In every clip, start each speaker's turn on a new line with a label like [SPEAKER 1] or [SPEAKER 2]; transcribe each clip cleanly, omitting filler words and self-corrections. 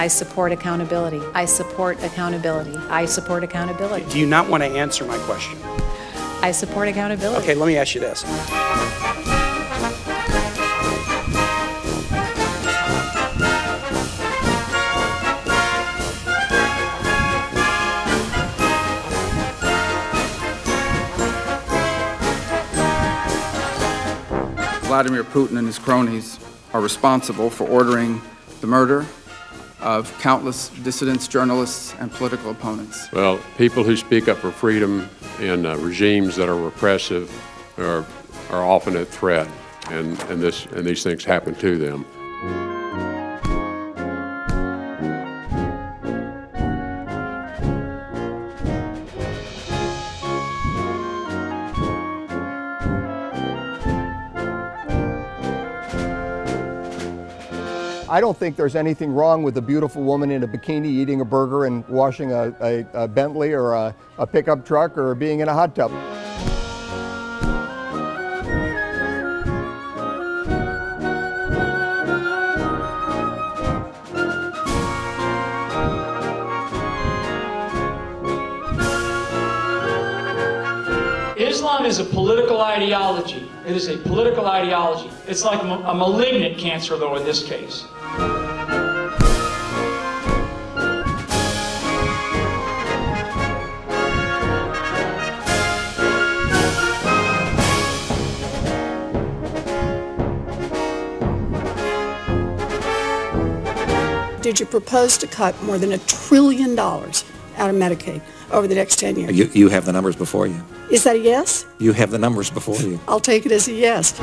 [SPEAKER 1] I support accountability. I support accountability. I support accountability.
[SPEAKER 2] Do you not want to answer my question?
[SPEAKER 1] I support accountability.
[SPEAKER 2] Okay, let me ask you this.
[SPEAKER 3] Vladimir Putin and his cronies are responsible for ordering the murder of countless dissidents, journalists, and political opponents.
[SPEAKER 4] Well, people who speak up for freedom in regimes that are repressive are often at threat, and these things happen to them.
[SPEAKER 5] I don't think there's anything wrong with a beautiful woman in a bikini eating a burger and washing a Bentley or a pickup truck or being in a hot tub.
[SPEAKER 6] Islam is a political ideology. It is a political ideology. It's like a malignant cancer, though, in this case.
[SPEAKER 7] Did you propose to cut more than $1 trillion out of Medicaid over the next 10 years?
[SPEAKER 8] You have the numbers before you.
[SPEAKER 7] Is that a yes?
[SPEAKER 8] You have the numbers before you.
[SPEAKER 7] I'll take it as a yes.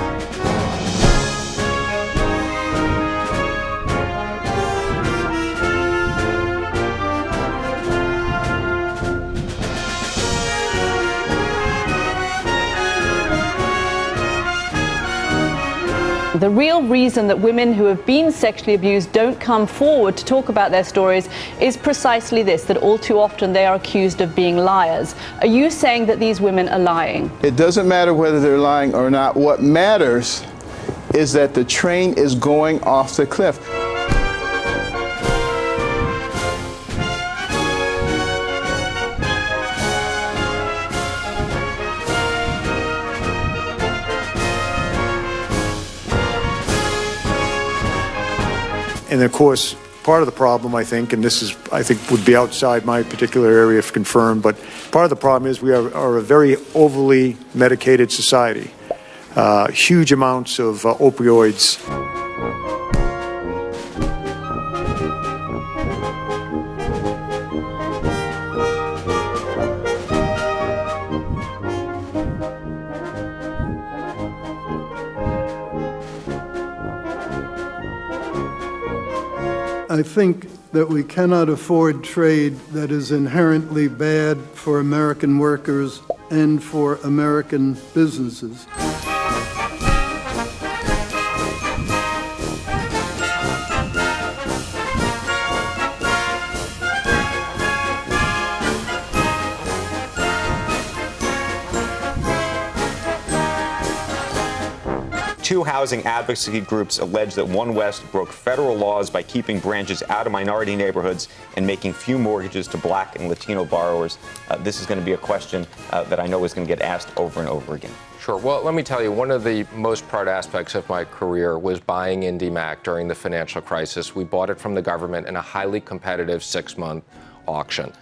[SPEAKER 9] The real reason that women who have been sexually abused don't come forward to talk about their stories is precisely this, that all too often they are accused of being liars. Are you saying that these women are lying?
[SPEAKER 10] It doesn't matter whether they're lying or not. What matters is that the train is going off the cliff.
[SPEAKER 11] And of course, part of the problem, I think, and this is, I think, would be outside my particular area if confirmed, but part of the problem is we are a very overly medicated society. Huge amounts of opioids.
[SPEAKER 12] I think that we cannot afford trade that is inherently bad for American workers and for American businesses.
[SPEAKER 13] Two housing advocacy groups allege that One West broke federal laws by keeping branches out of minority neighborhoods and making few mortgages to Black and Latino borrowers. This is going to be a question that I know is going to get asked over and over again.
[SPEAKER 14] Sure. Well, let me tell you, one of the most proud aspects of my career was buying IndyMac during the financial crisis. We bought it from the government in a highly competitive 6-month auction.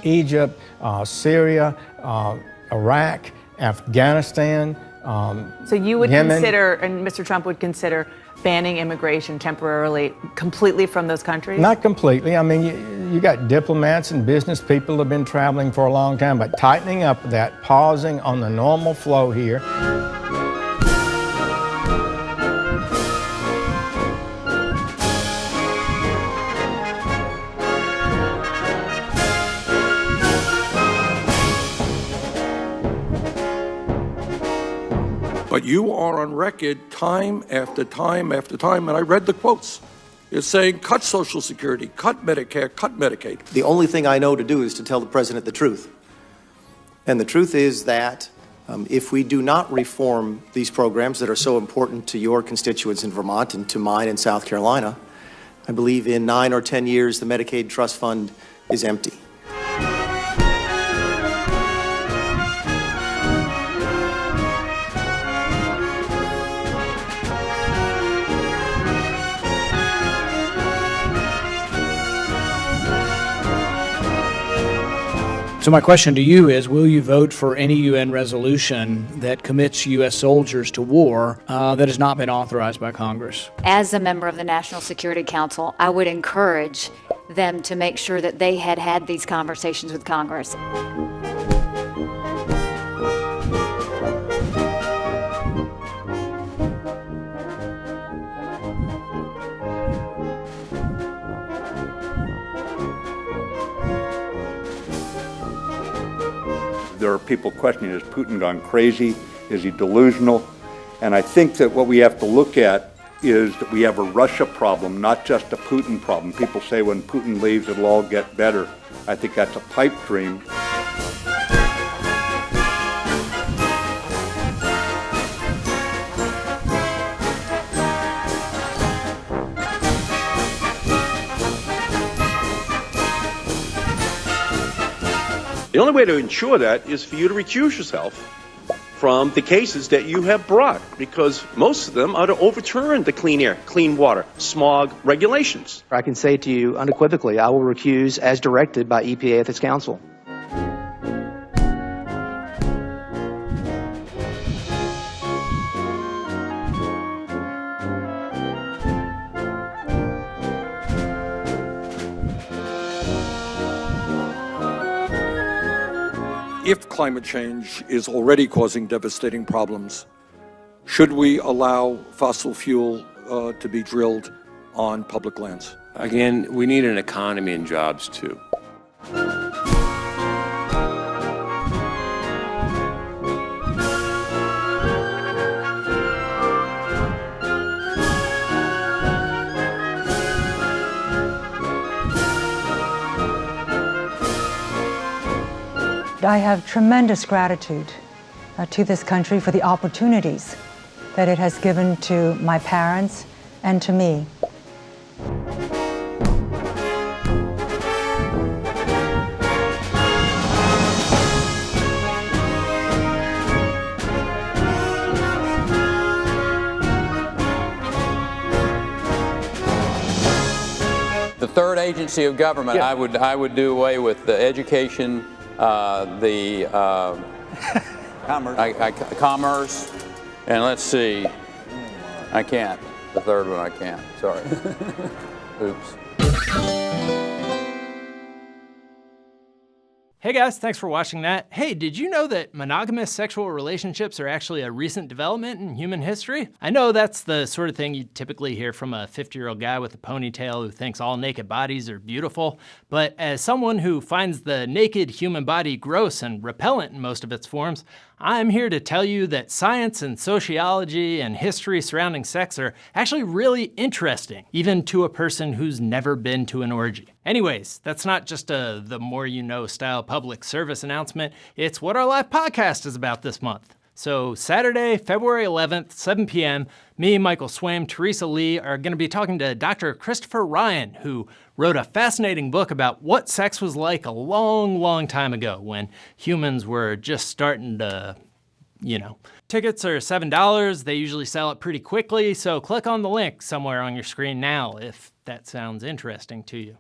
[SPEAKER 15] Egypt, Syria, Iraq, Afghanistan,
[SPEAKER 16] So you would
[SPEAKER 15] Yemen.
[SPEAKER 16] consider, and Mr. Trump would consider, banning immigration temporarily, completely from those countries?
[SPEAKER 15] Not completely. I mean, you got diplomats and business people have been traveling for a long time, but tightening up that, pausing on the normal flow here.
[SPEAKER 2] But
[SPEAKER 17] But you are on record time after time after time, and I read the quotes. It's saying cut Social Security, cut Medicare, cut Medicaid.
[SPEAKER 18] The only thing I know to do is to tell the president the truth. And the truth is that if we do not reform these programs that are so important to your constituents in Vermont and to mine in South Carolina, I believe in 9 or 10 years the Medicaid trust fund is empty.
[SPEAKER 2] So my question to you is, will you vote for any UN resolution that commits U.S. soldiers to war that has not been authorized by Congress?
[SPEAKER 19] As a member of the National Security Council, I would encourage them to make sure that they had these conversations with Congress.
[SPEAKER 20] There are people questioning, has Putin gone crazy? Is he delusional? And I think that what we have to look at is that we have a Russia problem, not just a Putin problem. People say when Putin leaves, it'll all get better. I think that's a pipe dream.
[SPEAKER 21] The only way to ensure that is for you to recuse yourself from the cases that you have brought, because most of them are to overturn the clean air, clean water, smog regulations.
[SPEAKER 22] I can say to you unequivocally, I will recuse as directed by EPA Ethics Council.
[SPEAKER 17] If climate change is already causing devastating problems, should we allow fossil fuel to be drilled on public lands?
[SPEAKER 23] Again, we need an economy and jobs too.
[SPEAKER 24] I have tremendous gratitude to this country for the opportunities that it has given to my parents and to me.
[SPEAKER 25] The third agency of government, I would do away with the education, the commerce, and let's see, I can't. The third one I can't, sorry. Oops.
[SPEAKER 26] Hey guys, thanks for watching that. Hey, did you know that monogamous sexual relationships are actually a recent development in human history? I know that's the sort of thing you typically hear from a 50-year-old guy with a ponytail who thinks all naked bodies are beautiful, but as someone who finds the naked human body gross and repellent in most of its forms, I'm here to tell you that science and sociology and history surrounding sex are actually really interesting, even to a person who's never been to an orgy. Anyways, that's not just a the more you know style public service announcement, it's what our live podcast is about this month. So Saturday, February 11th, 7 p.m., me, Michael Swaim, Teresa Lee are going to be talking to Dr. Christopher Ryan, who wrote a fascinating book about what sex was like a long, long time ago when humans were just starting to, you know. Tickets are $7. They usually sell it pretty quickly, so click on the link somewhere on your screen now if that sounds interesting to you.